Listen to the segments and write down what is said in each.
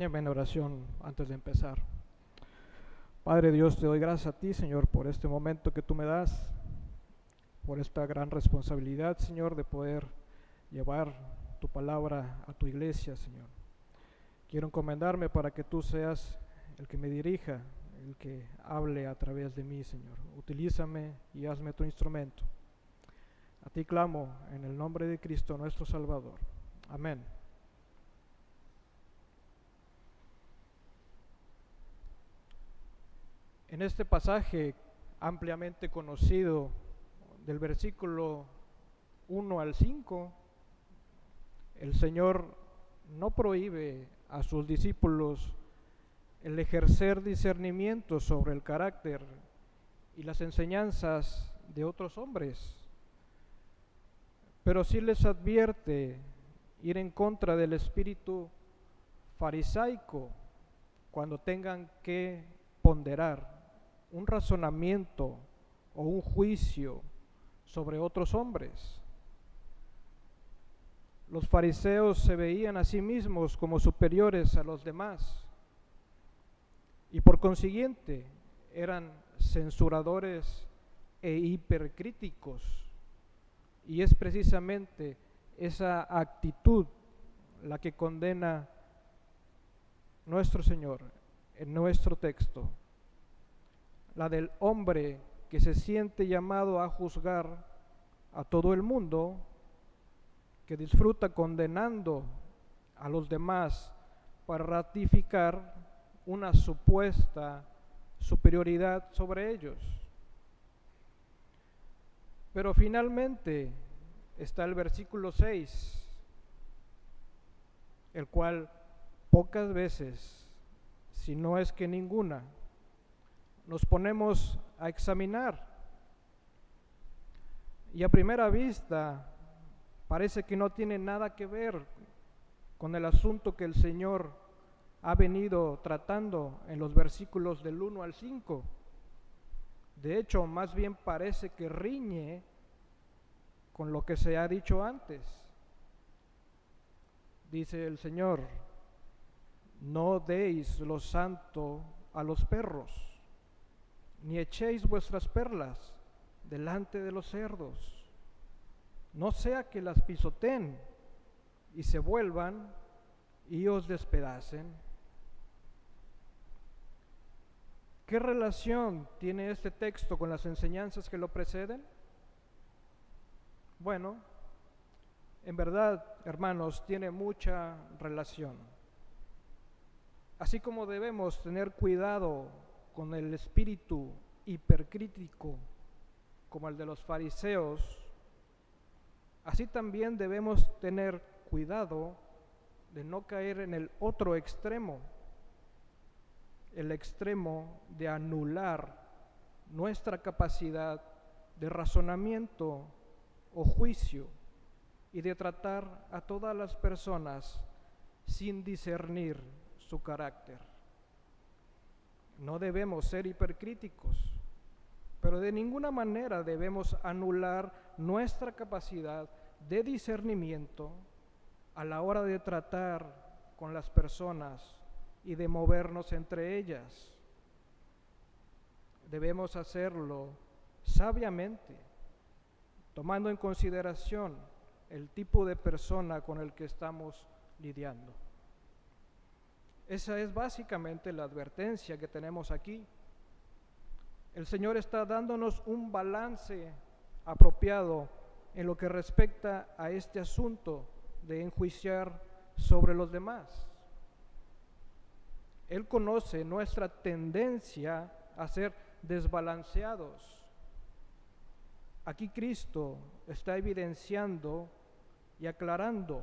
En oración antes de empezar. Padre Dios, te doy gracias a ti, Señor, por este momento que tú me das, por esta gran responsabilidad, Señor, de poder llevar tu palabra a tu iglesia, Señor. Quiero encomendarme para que tú seas el que me dirija, el que hable a través de mí, Señor. Utilízame y hazme tu instrumento. A ti clamo en el nombre de Cristo nuestro Salvador. Amén. En este pasaje ampliamente conocido del versículo 1 al 5, el Señor no prohíbe a sus discípulos el ejercer discernimiento sobre el carácter y las enseñanzas de otros hombres, pero sí les advierte ir en contra del espíritu farisaico cuando tengan que ponderar un razonamiento o un juicio sobre otros hombres. Los fariseos se veían a sí mismos como superiores a los demás y por consiguiente eran censuradores e hipercríticos, y es precisamente esa actitud la que condena nuestro Señor en nuestro texto, la del hombre que se siente llamado a juzgar a todo el mundo, que disfruta condenando a los demás para ratificar una supuesta superioridad sobre ellos. Pero finalmente está el versículo 6, el cual pocas veces, si no es que ninguna, nos ponemos a examinar, y a primera vista parece que no tiene nada que ver con el asunto que el Señor ha venido tratando en los versículos del 1 al 5. De hecho, más bien parece que riñe con lo que se ha dicho antes. Dice el Señor: no deis lo santo a los perros, ni echéis vuestras perlas delante de los cerdos, no sea que las pisoteen y se vuelvan y os despedacen. ¿Qué relación tiene este texto con las enseñanzas que lo preceden? Bueno, en verdad, hermanos, tiene mucha relación. Así como debemos tener cuidado con el espíritu hipercrítico como el de los fariseos, así también debemos tener cuidado de no caer en el otro extremo, el extremo de anular nuestra capacidad de razonamiento o juicio y de tratar a todas las personas sin discernir su carácter. No debemos ser hipercríticos, pero de ninguna manera debemos anular nuestra capacidad de discernimiento a la hora de tratar con las personas y de movernos entre ellas. Debemos hacerlo sabiamente, tomando en consideración el tipo de persona con el que estamos lidiando. Esa es básicamente la advertencia que tenemos aquí. El Señor está dándonos un balance apropiado en lo que respecta a este asunto de enjuiciar sobre los demás. Él conoce nuestra tendencia a ser desbalanceados. Aquí Cristo está evidenciando y aclarando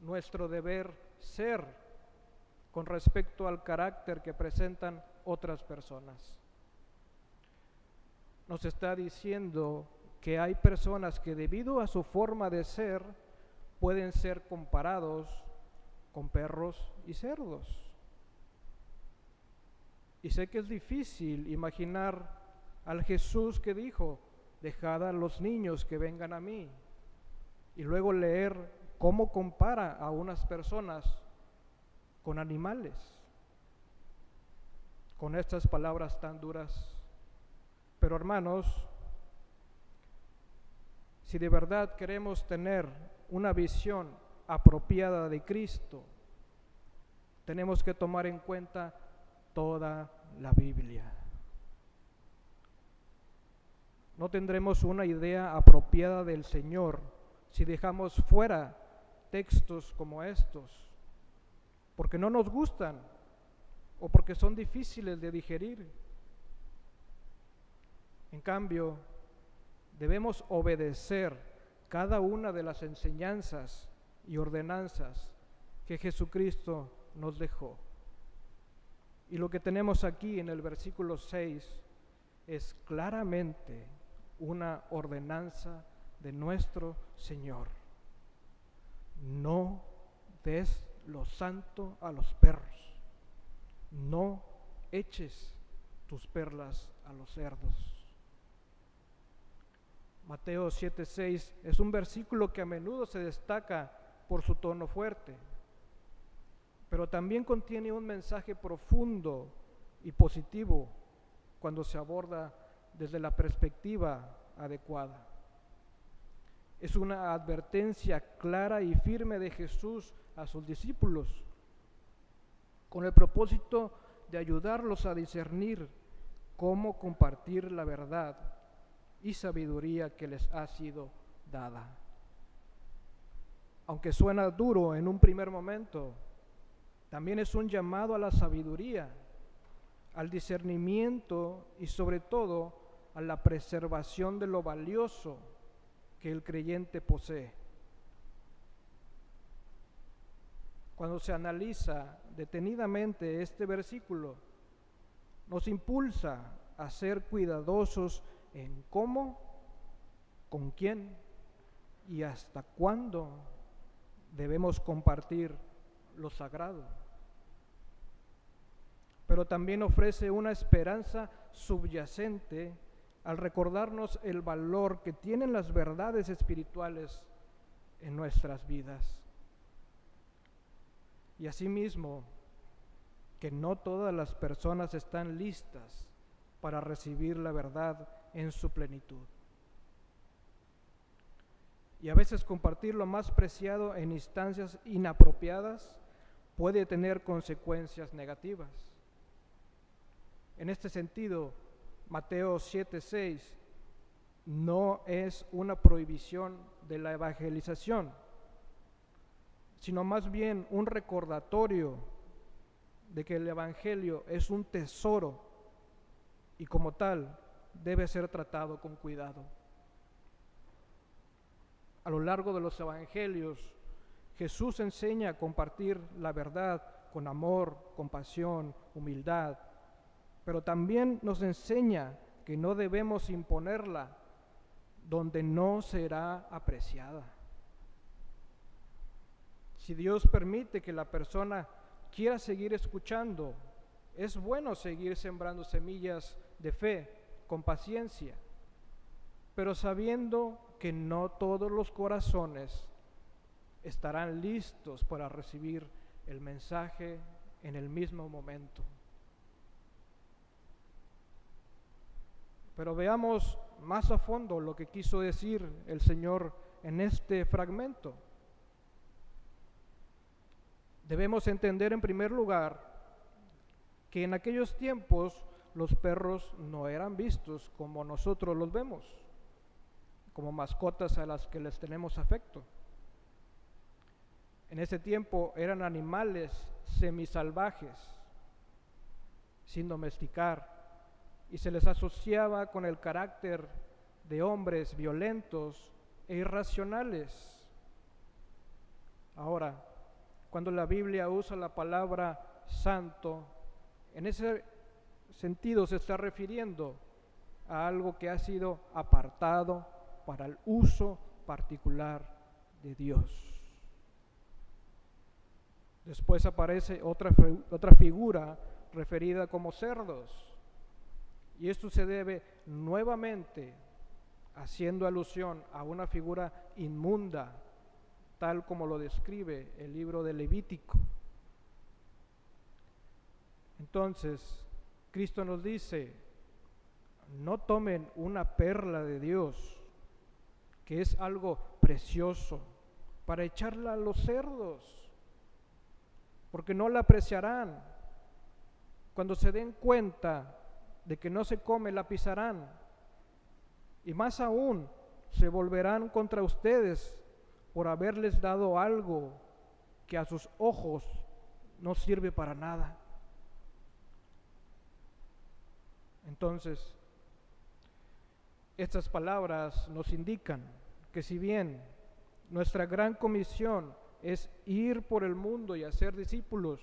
nuestro deber ser con respecto al carácter que presentan otras personas. Nos está diciendo que hay personas que debido a su forma de ser pueden ser comparados con perros y cerdos. Y sé que es difícil imaginar al Jesús que dijo: dejad a los niños que vengan a mí, y luego leer cómo compara a unas personas con animales, con estas palabras tan duras. Pero hermanos, si de verdad queremos tener una visión apropiada de Cristo, tenemos que tomar en cuenta toda la Biblia. No tendremos una idea apropiada del Señor si dejamos fuera textos como estos, porque no nos gustan o porque son difíciles de digerir. En cambio, debemos obedecer cada una de las enseñanzas y ordenanzas que Jesucristo nos dejó. Y lo que tenemos aquí en el versículo 6 es claramente una ordenanza de nuestro Señor. No des lo santo a los perros, no eches tus perlas a los cerdos. Mateo 7:6 es un versículo que a menudo se destaca por su tono fuerte, pero también contiene un mensaje profundo y positivo cuando se aborda desde la perspectiva adecuada. Es una advertencia clara y firme de Jesús a sus discípulos, con el propósito de ayudarlos a discernir cómo compartir la verdad y sabiduría que les ha sido dada. Aunque suena duro en un primer momento, también es un llamado a la sabiduría, al discernimiento y sobre todo a la preservación de lo valioso que el creyente posee. Cuando se analiza detenidamente este versículo, nos impulsa a ser cuidadosos en cómo, con quién y hasta cuándo debemos compartir lo sagrado. Pero también ofrece una esperanza subyacente al recordarnos el valor que tienen las verdades espirituales en nuestras vidas. Y asimismo, que no todas las personas están listas para recibir la verdad en su plenitud. Y a veces compartir lo más preciado en instancias inapropiadas puede tener consecuencias negativas. En este sentido, Mateo 7:6 no es una prohibición de la evangelización, sino más bien un recordatorio de que el evangelio es un tesoro y como tal debe ser tratado con cuidado. A lo largo de los evangelios, Jesús enseña a compartir la verdad con amor, compasión, humildad, pero también nos enseña que no debemos imponerla donde no será apreciada. Si Dios permite que la persona quiera seguir escuchando, es bueno seguir sembrando semillas de fe con paciencia, pero sabiendo que no todos los corazones estarán listos para recibir el mensaje en el mismo momento. Pero veamos más a fondo lo que quiso decir el Señor en este fragmento. Debemos entender en primer lugar que en aquellos tiempos los perros no eran vistos como nosotros los vemos, como mascotas a las que les tenemos afecto. En ese tiempo eran animales semisalvajes, sin domesticar, y se les asociaba con el carácter de hombres violentos e irracionales. Ahora, cuando la Biblia usa la palabra santo, en ese sentido se está refiriendo a algo que ha sido apartado para el uso particular de Dios. Después aparece otra figura referida como cerdos, y esto se debe nuevamente haciendo alusión a una figura inmunda, tal como lo describe el libro de Levítico. Entonces, Cristo nos dice, no tomen una perla de Dios, que es algo precioso, para echarla a los cerdos, porque no la apreciarán. Cuando se den cuenta de que no se come, la pisarán, y más aún, se volverán contra ustedes por haberles dado algo que a sus ojos no sirve para nada. Entonces, estas palabras nos indican que si bien nuestra gran comisión es ir por el mundo y hacer discípulos,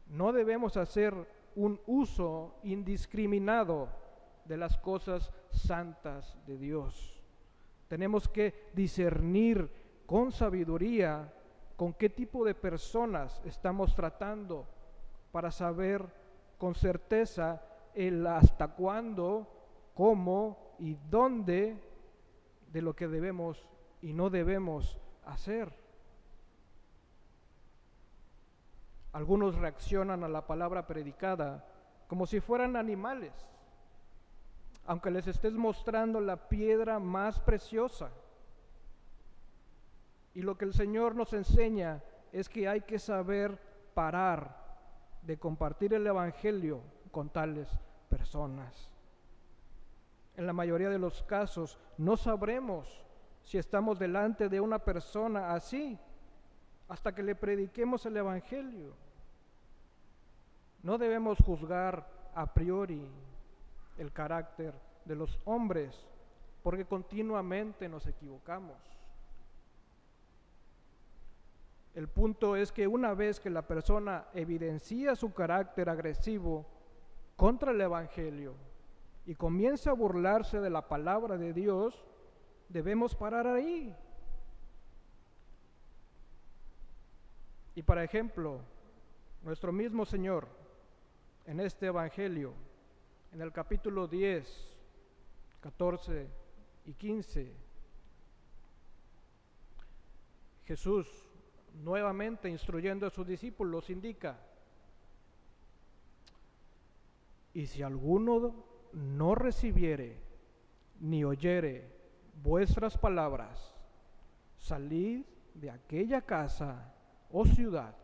no debemos hacer un uso indiscriminado de las cosas santas de Dios. Tenemos que discernir con sabiduría con qué tipo de personas estamos tratando para saber con certeza el hasta cuándo, cómo y dónde de lo que debemos y no debemos hacer. Algunos reaccionan a la palabra predicada como si fueran animales, aunque les estés mostrando la piedra más preciosa. Y lo que el Señor nos enseña es que hay que saber parar de compartir el Evangelio con tales personas. En la mayoría de los casos no sabremos si estamos delante de una persona así hasta que le prediquemos el Evangelio. No debemos juzgar a priori el carácter de los hombres, porque continuamente nos equivocamos. El punto es que una vez que la persona evidencia su carácter agresivo contra el Evangelio y comienza a burlarse de la palabra de Dios, debemos parar ahí. Y por ejemplo, nuestro mismo Señor en este Evangelio, en el capítulo 10, 14 y 15, Jesús, nuevamente instruyendo a sus discípulos, indica: y si alguno no recibiere ni oyere vuestras palabras, salid de aquella casa o ciudad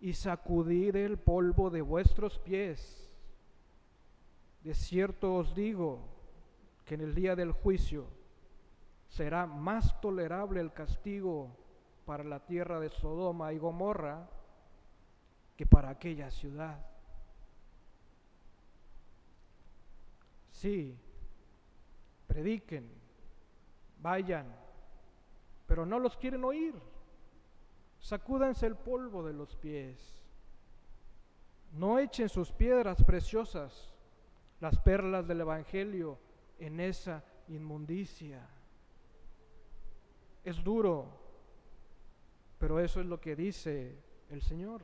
y sacudid el polvo de vuestros pies. De cierto os digo que en el día del juicio será más tolerable el castigo para la tierra de Sodoma y Gomorra que para aquella ciudad. Sí, prediquen, vayan, pero no los quieren oír. Sacúdanse el polvo de los pies. No echen sus piedras preciosas, las perlas del Evangelio, en esa inmundicia. Es duro, pero eso es lo que dice el Señor.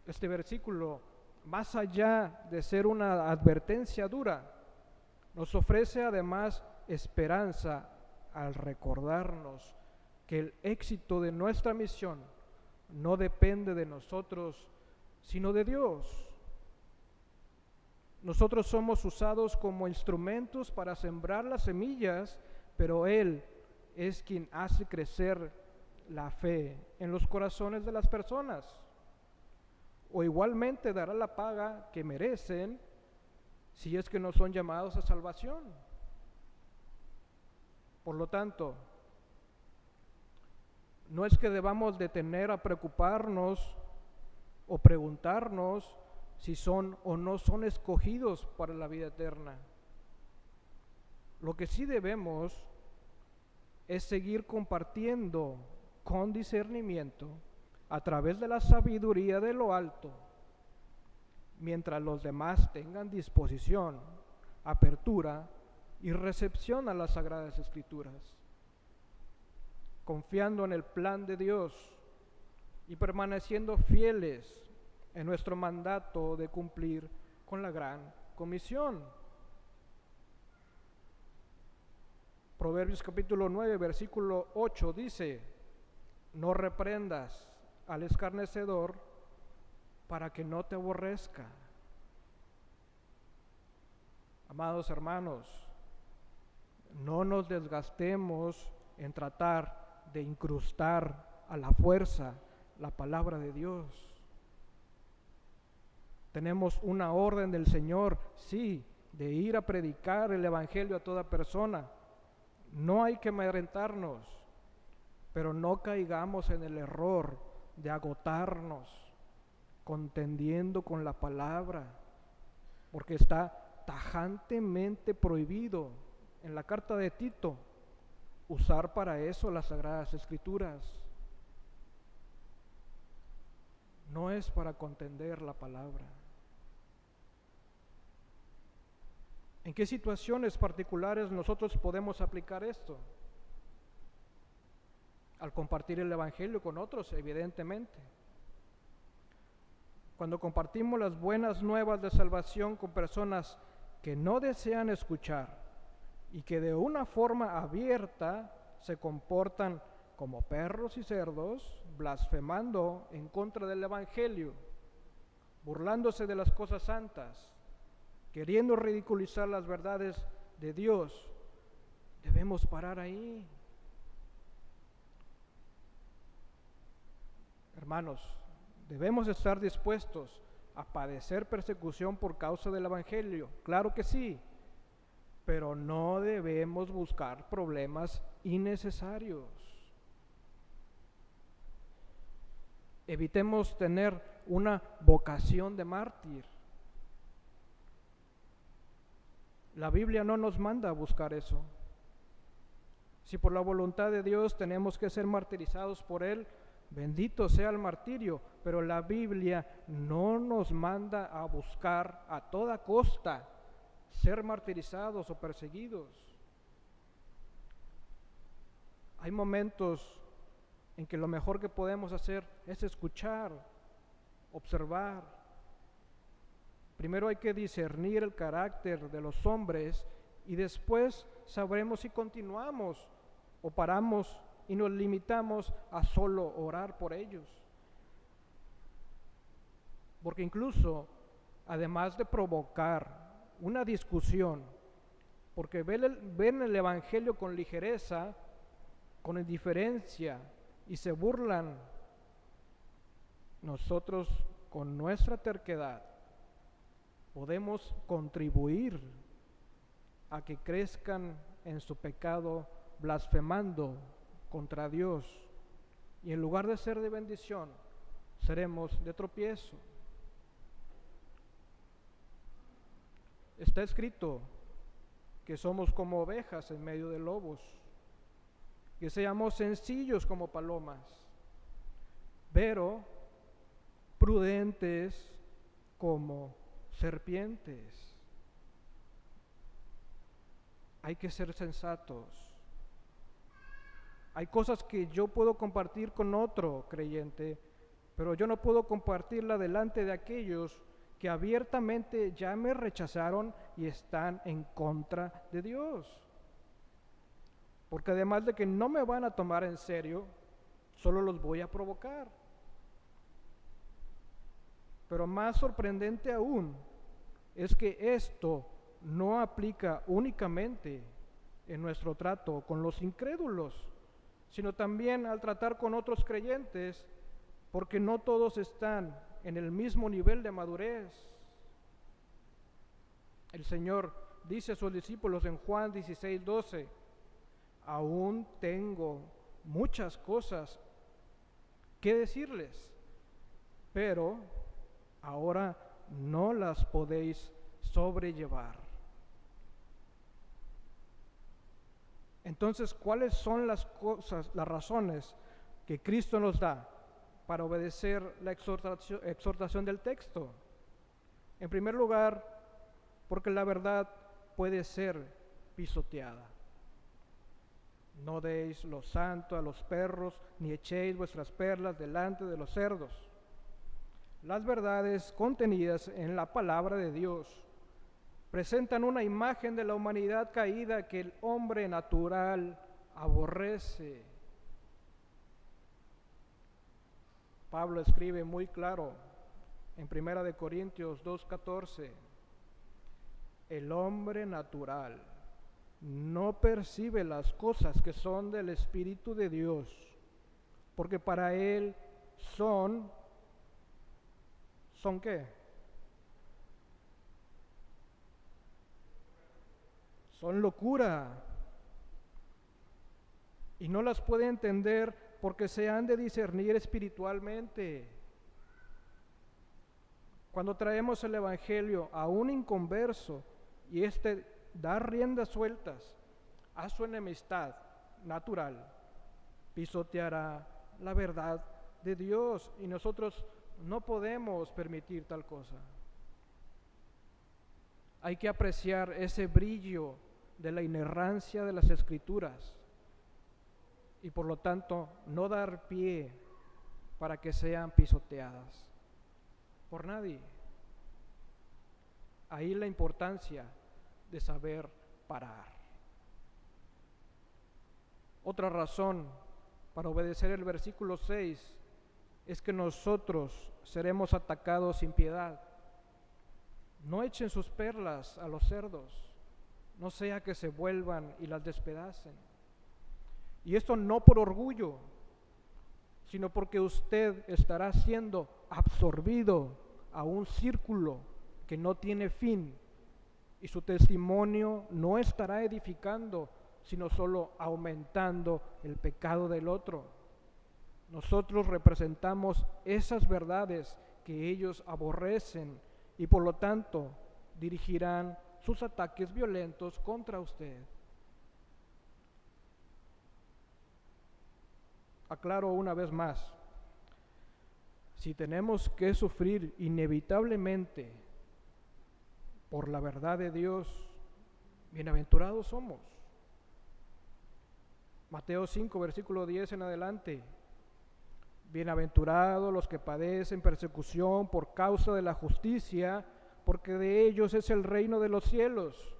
Este versículo, más allá de ser una advertencia dura, nos ofrece además esperanza al recordarnos que el éxito de nuestra misión no depende de nosotros, sino de Dios. Nosotros somos usados como instrumentos para sembrar las semillas, pero Él es quien hace crecer la fe en los corazones de las personas. O igualmente dará la paga que merecen si es que no son llamados a salvación. Por lo tanto, no es que debamos detener a preocuparnos o preguntarnos si son o no son escogidos para la vida eterna. Lo que sí debemos es seguir compartiendo con discernimiento a través de la sabiduría de lo alto, mientras los demás tengan disposición, apertura y recepción a las Sagradas Escrituras, confiando en el plan de Dios y permaneciendo fieles en nuestro mandato de cumplir con la gran comisión. Proverbios capítulo 9, versículo 8 dice: no reprendas al escarnecedor para que no te aborrezca. Amados hermanos, no nos desgastemos en tratar de incrustar a la fuerza la palabra de Dios. Tenemos una orden del Señor, sí, de ir a predicar el Evangelio a toda persona. No hay que amedrentarnos, pero no caigamos en el error de agotarnos contendiendo con la palabra, porque está tajantemente prohibido en la carta de Tito usar para eso las Sagradas Escrituras. No es para contender la palabra. ¿En qué situaciones particulares nosotros podemos aplicar esto? Al compartir el Evangelio con otros, evidentemente. Cuando compartimos las buenas nuevas de salvación con personas que no desean escuchar y que de una forma abierta se comportan como perros y cerdos, blasfemando en contra del Evangelio, burlándose de las cosas santas, queriendo ridiculizar las verdades de Dios, debemos parar ahí. Hermanos, debemos estar dispuestos a padecer persecución por causa del Evangelio, claro que sí, pero no debemos buscar problemas innecesarios. Evitemos tener una vocación de mártir. La Biblia no nos manda a buscar eso. Si por la voluntad de Dios tenemos que ser martirizados por Él, bendito sea el martirio, pero la Biblia no nos manda a buscar a toda costa ser martirizados o perseguidos. Hay momentos en que lo mejor que podemos hacer es escuchar, observar. Primero hay que discernir el carácter de los hombres y después sabremos si continuamos o paramos y nos limitamos a solo orar por ellos. Porque incluso, además de provocar una discusión, porque ven el Evangelio con ligereza, con indiferencia y se burlan, nosotros con nuestra terquedad podemos contribuir a que crezcan en su pecado blasfemando contra Dios, y en lugar de ser de bendición, seremos de tropiezo. Está escrito que somos como ovejas en medio de lobos, que seamos sencillos como palomas, pero prudentes como serpientes. Hay que ser sensatos. Hay cosas que yo puedo compartir con otro creyente, pero yo no puedo compartirla delante de aquellos que abiertamente ya me rechazaron y están en contra de Dios. Porque además de que no me van a tomar en serio, solo los voy a provocar. Pero más sorprendente aún es que esto no aplica únicamente en nuestro trato con los incrédulos, sino también al tratar con otros creyentes, porque no todos están en el mismo nivel de madurez. El Señor dice a sus discípulos en Juan 16:12, aún tengo muchas cosas que decirles, pero ahora no las podéis sobrellevar. Entonces, ¿cuáles son las razones que Cristo nos da para obedecer la exhortación del texto? En primer lugar, porque la verdad puede ser pisoteada. No deis lo santo a los perros, ni echéis vuestras perlas delante de los cerdos. Las verdades contenidas en la palabra de Dios presentan una imagen de la humanidad caída que el hombre natural aborrece. Pablo escribe muy claro en 1 Corintios 2:14, el hombre natural no percibe las cosas que son del Espíritu de Dios, porque para él ¿son qué? Son locura. Y no las puede entender porque se han de discernir espiritualmente. Cuando traemos el Evangelio a un inconverso y éste da riendas sueltas a su enemistad natural, pisoteará la verdad de Dios y nosotros no podemos permitir tal cosa. Hay que apreciar ese brillo de la inerrancia de las Escrituras y por lo tanto no dar pie para que sean pisoteadas por nadie. Ahí la importancia de saber parar. Otra razón para obedecer el versículo 6 es que nosotros seremos atacados sin piedad. No echen sus perlas a los cerdos, no sea que se vuelvan y las despedacen. Y esto no por orgullo, sino porque usted estará siendo absorbido a un círculo que no tiene fin y su testimonio no estará edificando, sino solo aumentando el pecado del otro. Nosotros representamos esas verdades que ellos aborrecen y por lo tanto dirigirán sus ataques violentos contra usted. Aclaro una vez más, si tenemos que sufrir inevitablemente por la verdad de Dios, bienaventurados somos. Mateo 5, versículo 10 en adelante. Bienaventurados los que padecen persecución por causa de la justicia, porque de ellos es el reino de los cielos.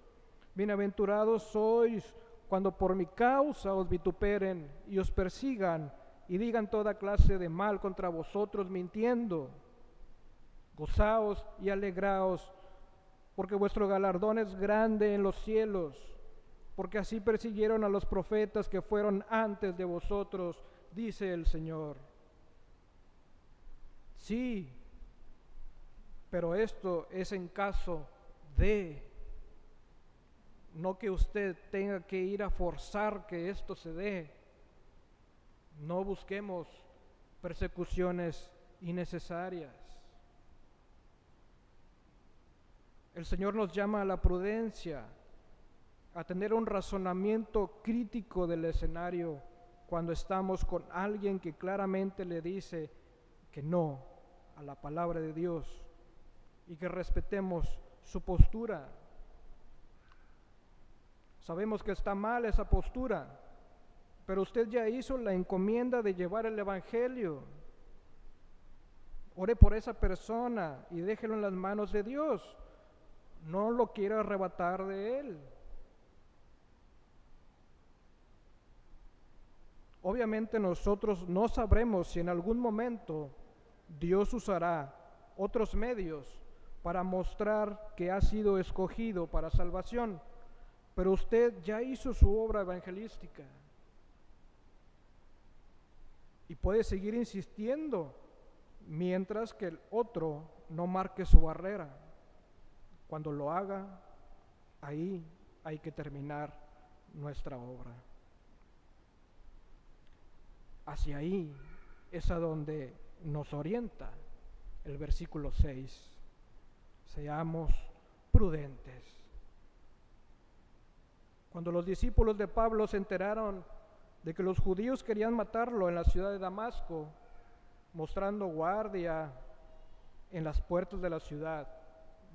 Bienaventurados sois cuando por mi causa os vituperen y os persigan y digan toda clase de mal contra vosotros mintiendo. Gozaos y alegraos, porque vuestro galardón es grande en los cielos, porque así persiguieron a los profetas que fueron antes de vosotros, dice el Señor. Sí, pero esto es en caso de, no que usted tenga que ir a forzar que esto se dé. No busquemos persecuciones innecesarias. El Señor nos llama a la prudencia, a tener un razonamiento crítico del escenario cuando estamos con alguien que claramente le dice que no a la palabra de Dios y que respetemos su postura. Sabemos que está mal esa postura, pero usted ya hizo la encomienda de llevar el Evangelio. Ore por esa persona y déjelo en las manos de Dios. No lo quiera arrebatar de él. Obviamente nosotros no sabremos si en algún momento Dios usará otros medios para mostrar que ha sido escogido para salvación, pero usted ya hizo su obra evangelística y puede seguir insistiendo mientras que el otro no marque su barrera. Cuando lo haga, ahí hay que terminar nuestra obra. Hacia ahí es a donde nos orienta el versículo 6. Seamos prudentes. Cuando los discípulos de Pablo se enteraron de que los judíos querían matarlo en la ciudad de Damasco, mostrando guardia en las puertas de la ciudad,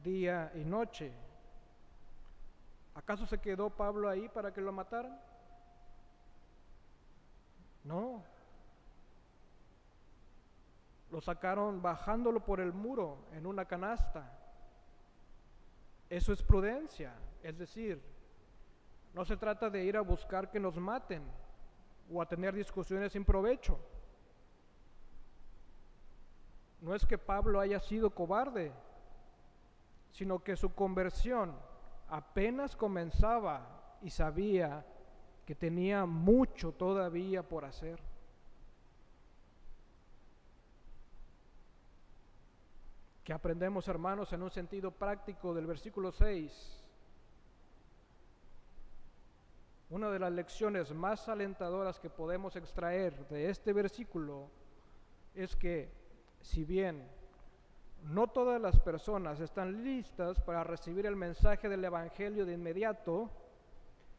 día y noche, ¿acaso se quedó Pablo ahí para que lo mataran? No. Lo sacaron bajándolo por el muro en una canasta. Eso es prudencia, es decir, no se trata de ir a buscar que nos maten o a tener discusiones sin provecho. No es que Pablo haya sido cobarde, sino que su conversión apenas comenzaba y sabía que tenía mucho todavía por hacer. ¿Qué aprendemos, hermanos, en un sentido práctico del versículo 6? Una de las lecciones más alentadoras que podemos extraer de este versículo es que, si bien no todas las personas están listas para recibir el mensaje del Evangelio de inmediato,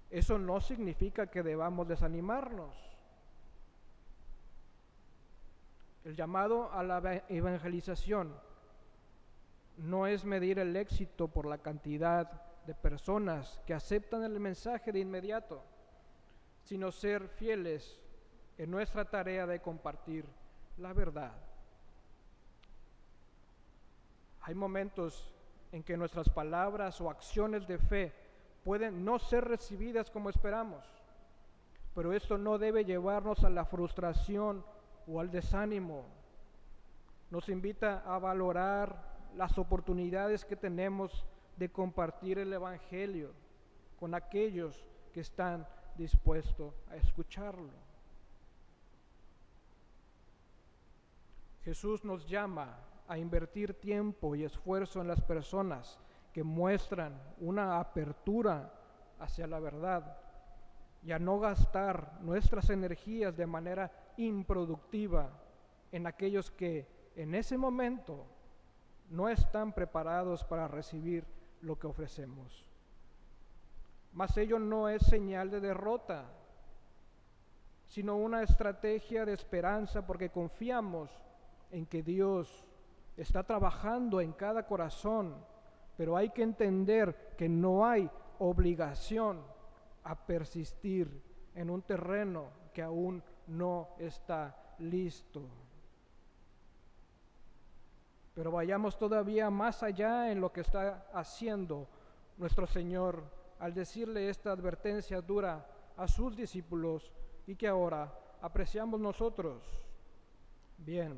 eso no significa que debamos desanimarnos. El llamado a la evangelización no es medir el éxito por la cantidad de personas que aceptan el mensaje de inmediato, sino ser fieles en nuestra tarea de compartir la verdad. Hay momentos en que nuestras palabras o acciones de fe pueden no ser recibidas como esperamos, pero esto no debe llevarnos a la frustración o al desánimo. Nos invita a valorar las oportunidades que tenemos de compartir el Evangelio con aquellos que están dispuestos a escucharlo. Jesús nos llama a invertir tiempo y esfuerzo en las personas que muestran una apertura hacia la verdad y a no gastar nuestras energías de manera improductiva en aquellos que en ese momento no están preparados para recibir lo que ofrecemos. Mas ello no es señal de derrota, sino una estrategia de esperanza, porque confiamos en que Dios está trabajando en cada corazón, pero hay que entender que no hay obligación a persistir en un terreno que aún no está listo. Pero vayamos todavía más allá en lo que está haciendo nuestro Señor al decirle esta advertencia dura a sus discípulos y que ahora apreciamos nosotros. Bien,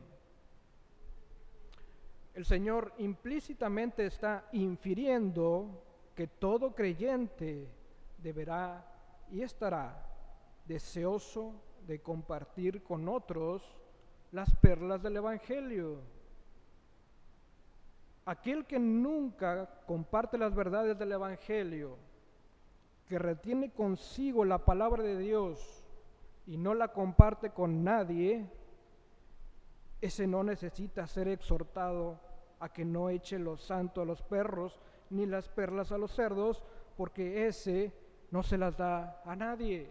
el Señor implícitamente está infiriendo que todo creyente deberá y estará deseoso de compartir con otros las perlas del Evangelio. Aquel que nunca comparte las verdades del Evangelio, que retiene consigo la palabra de Dios y no la comparte con nadie, ese no necesita ser exhortado a que no eche lo santo a los perros ni las perlas a los cerdos, porque ese no se las da a nadie.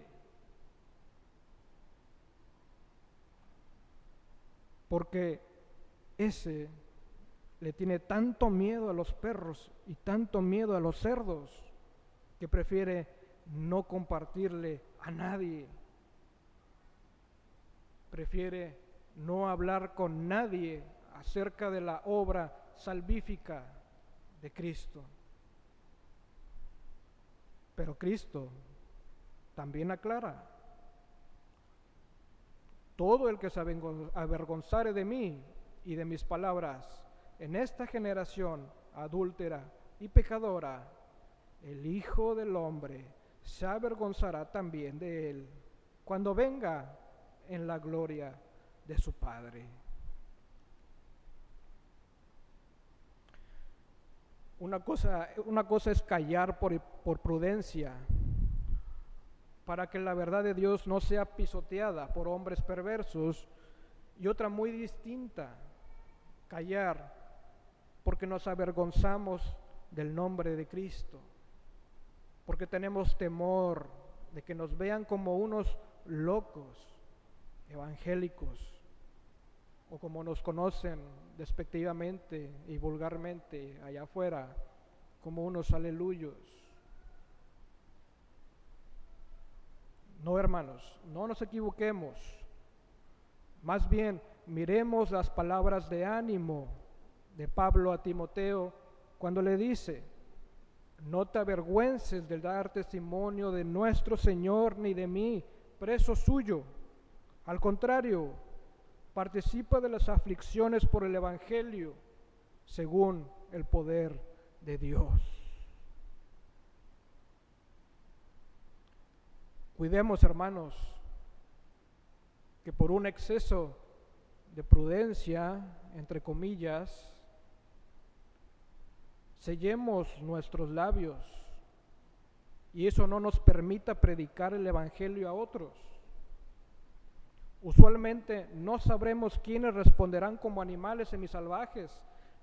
Porque ese le tiene tanto miedo a los perros y tanto miedo a los cerdos que prefiere no compartirle a nadie. Prefiere no hablar con nadie acerca de la obra salvífica de Cristo. Pero Cristo también aclara: todo el que se avergonzare de mí y de mis palabras en esta generación adúltera y pecadora, el Hijo del Hombre se avergonzará también de él cuando venga en la gloria de su Padre. Una cosa es callar por prudencia, para que la verdad de Dios no sea pisoteada por hombres perversos, y otra muy distinta, callar porque nos avergonzamos del nombre de Cristo, porque tenemos temor de que nos vean como unos locos evangélicos, o como nos conocen despectivamente y vulgarmente allá afuera, como unos aleluyos. No, hermanos, no nos equivoquemos. Más bien, miremos las palabras de ánimo de Pablo a Timoteo cuando le dice: no te avergüences de dar testimonio de nuestro Señor ni de mí, preso suyo. Al contrario, participa de las aflicciones por el Evangelio según el poder de Dios. Cuidemos, hermanos, que por un exceso de prudencia, entre comillas, sellemos nuestros labios y eso no nos permita predicar el Evangelio a otros. Usualmente no sabremos quiénes responderán como animales semisalvajes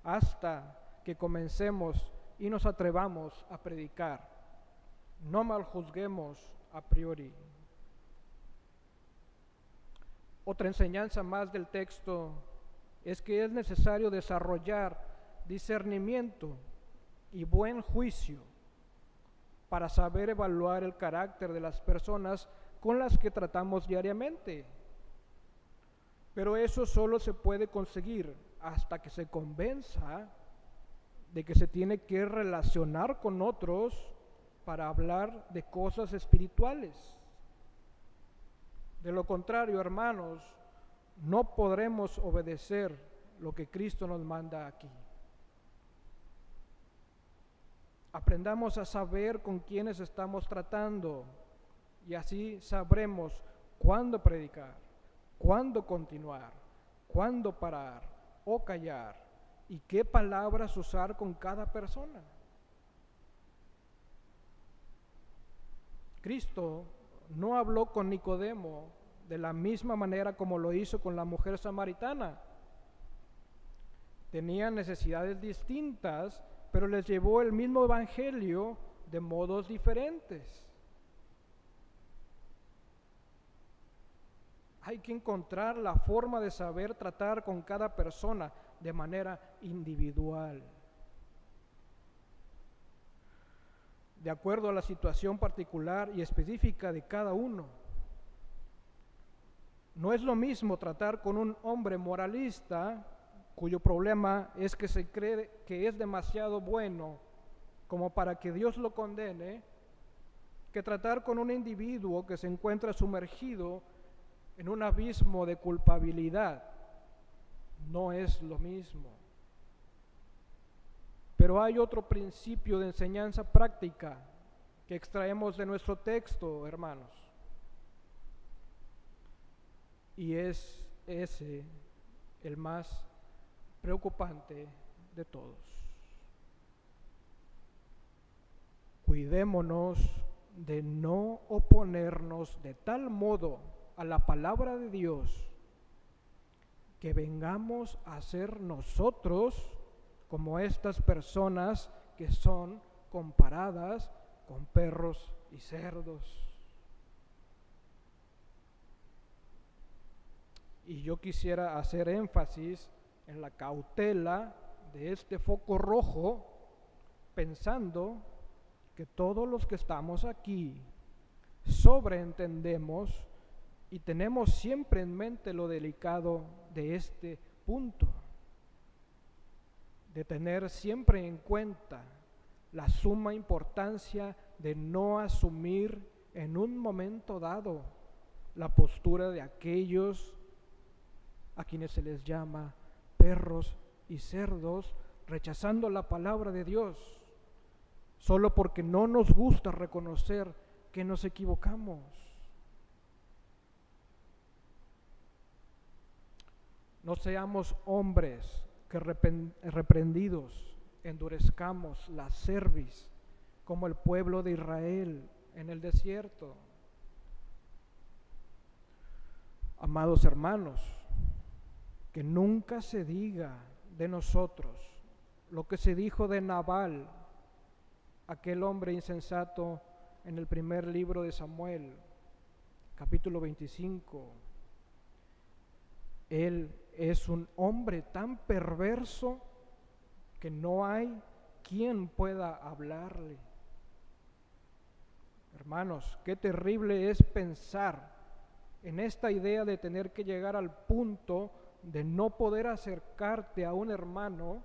hasta que comencemos y nos atrevamos a predicar. No maljuzguemos a priori. Otra enseñanza más del texto es que es necesario desarrollar discernimiento y buen juicio para saber evaluar el carácter de las personas con las que tratamos diariamente. Pero eso solo se puede conseguir hasta que se convenza de que se tiene que relacionar con otros para hablar de cosas espirituales. De lo contrario, hermanos, no podremos obedecer lo que Cristo nos manda aquí. Aprendamos a saber con quiénes estamos tratando y así sabremos cuándo predicar, cuándo continuar, cuándo parar o callar y qué palabras usar con cada persona. Cristo no habló con Nicodemo de la misma manera como lo hizo con la mujer samaritana. Tenían necesidades distintas, pero les llevó el mismo evangelio de modos diferentes. Hay que encontrar la forma de saber tratar con cada persona de manera individual, de acuerdo a la situación particular y específica de cada uno. No es lo mismo tratar con un hombre moralista cuyo problema es que se cree que es demasiado bueno como para que Dios lo condene, que tratar con un individuo que se encuentra sumergido en un abismo de culpabilidad. No es lo mismo. Pero hay otro principio de enseñanza práctica que extraemos de nuestro texto, hermanos. Y es ese el más preocupante de todos. Cuidémonos de no oponernos de tal modo a la palabra de Dios que vengamos a ser nosotros como estas personas que son comparadas con perros y cerdos. Y yo quisiera hacer énfasis en la cautela de este foco rojo, pensando que todos los que estamos aquí sobreentendemos y tenemos siempre en mente lo delicado de este punto, de tener siempre en cuenta la suma importancia de no asumir en un momento dado la postura de aquellos a quienes se les llama perros y cerdos, rechazando la palabra de Dios, solo porque no nos gusta reconocer que nos equivocamos. No seamos hombres que reprendidos endurezcamos la cerviz como el pueblo de Israel en el desierto. Amados hermanos, que nunca se diga de nosotros lo que se dijo de Nabal, aquel hombre insensato en el primer libro de Samuel, capítulo 25. Él es un hombre tan perverso que no hay quien pueda hablarle. Hermanos, qué terrible es pensar en esta idea de tener que llegar al punto de no poder acercarte a un hermano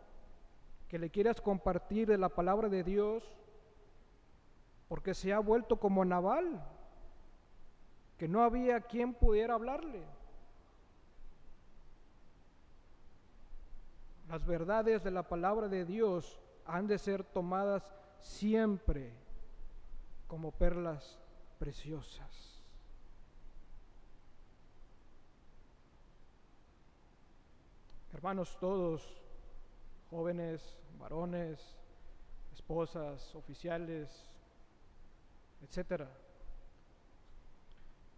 que le quieras compartir de la palabra de Dios porque se ha vuelto como Nabal, que no había quien pudiera hablarle. Las verdades de la palabra de Dios han de ser tomadas siempre como perlas preciosas. Hermanos todos, jóvenes, varones, esposas, oficiales, etcétera.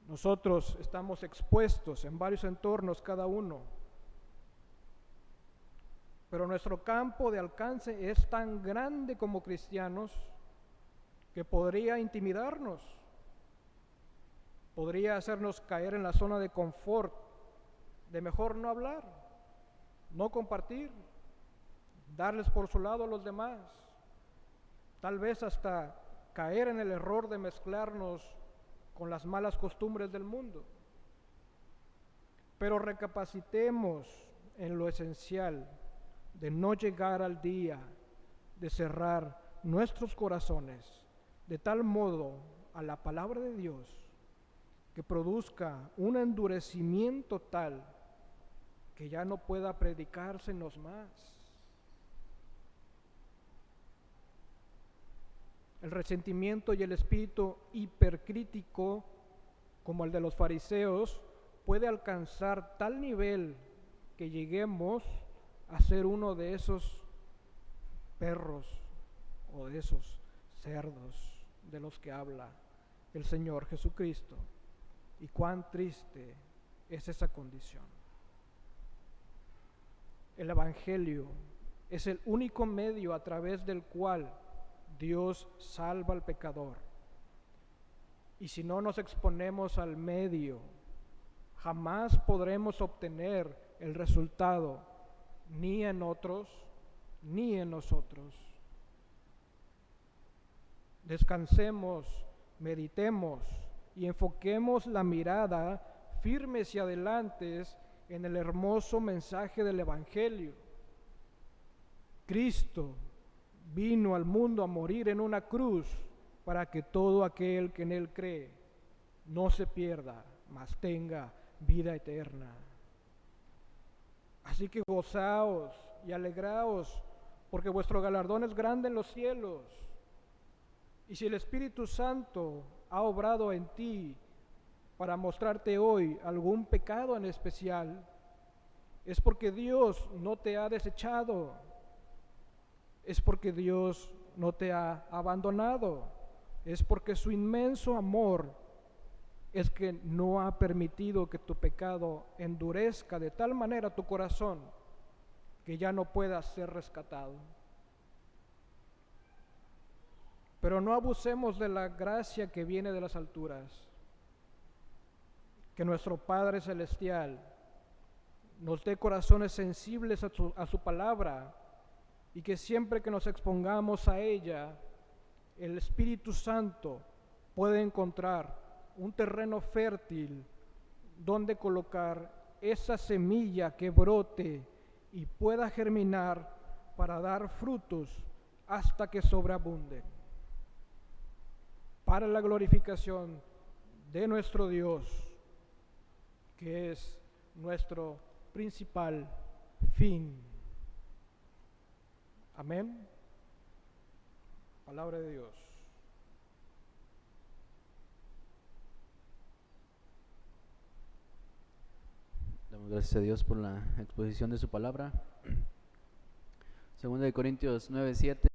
Nosotros estamos expuestos en varios entornos cada uno, pero nuestro campo de alcance es tan grande como cristianos que podría intimidarnos, podría hacernos caer en la zona de confort, de mejor no hablar, no compartir, darles por su lado a los demás, tal vez hasta caer en el error de mezclarnos con las malas costumbres del mundo. Pero recapacitemos en lo esencial de no llegar al día de cerrar nuestros corazones de tal modo a la palabra de Dios que produzca un endurecimiento tal que ya no pueda predicársenos más. El resentimiento y el espíritu hipercrítico, como el de los fariseos, puede alcanzar tal nivel que lleguemos a ser uno de esos perros o de esos cerdos de los que habla el Señor Jesucristo. Y cuán triste es esa condición. El Evangelio es el único medio a través del cual Dios salva al pecador. Y si no nos exponemos al medio, jamás podremos obtener el resultado, ni en otros, ni en nosotros. Descansemos, meditemos y enfoquemos la mirada firmes y adelantes en el hermoso mensaje del Evangelio. Cristo vino al mundo a morir en una cruz para que todo aquel que en Él cree no se pierda, mas tenga vida eterna. Así que gozaos y alegraos, porque vuestro galardón es grande en los cielos. Y si el Espíritu Santo ha obrado en ti para mostrarte hoy algún pecado en especial, es porque Dios no te ha desechado, es porque Dios no te ha abandonado, es porque su inmenso amor es que no ha permitido que tu pecado endurezca de tal manera tu corazón que ya no puedas ser rescatado. Pero no abusemos de la gracia que viene de las alturas. Que nuestro Padre Celestial nos dé corazones sensibles a su palabra y que siempre que nos expongamos a ella, el Espíritu Santo puede encontrar un terreno fértil donde colocar esa semilla que brote y pueda germinar para dar frutos hasta que sobreabunde, para la glorificación de nuestro Dios, que es nuestro principal fin. Amén. Palabra de Dios. Damos gracias a Dios por la exposición de su palabra. 2 de Corintios 9:7.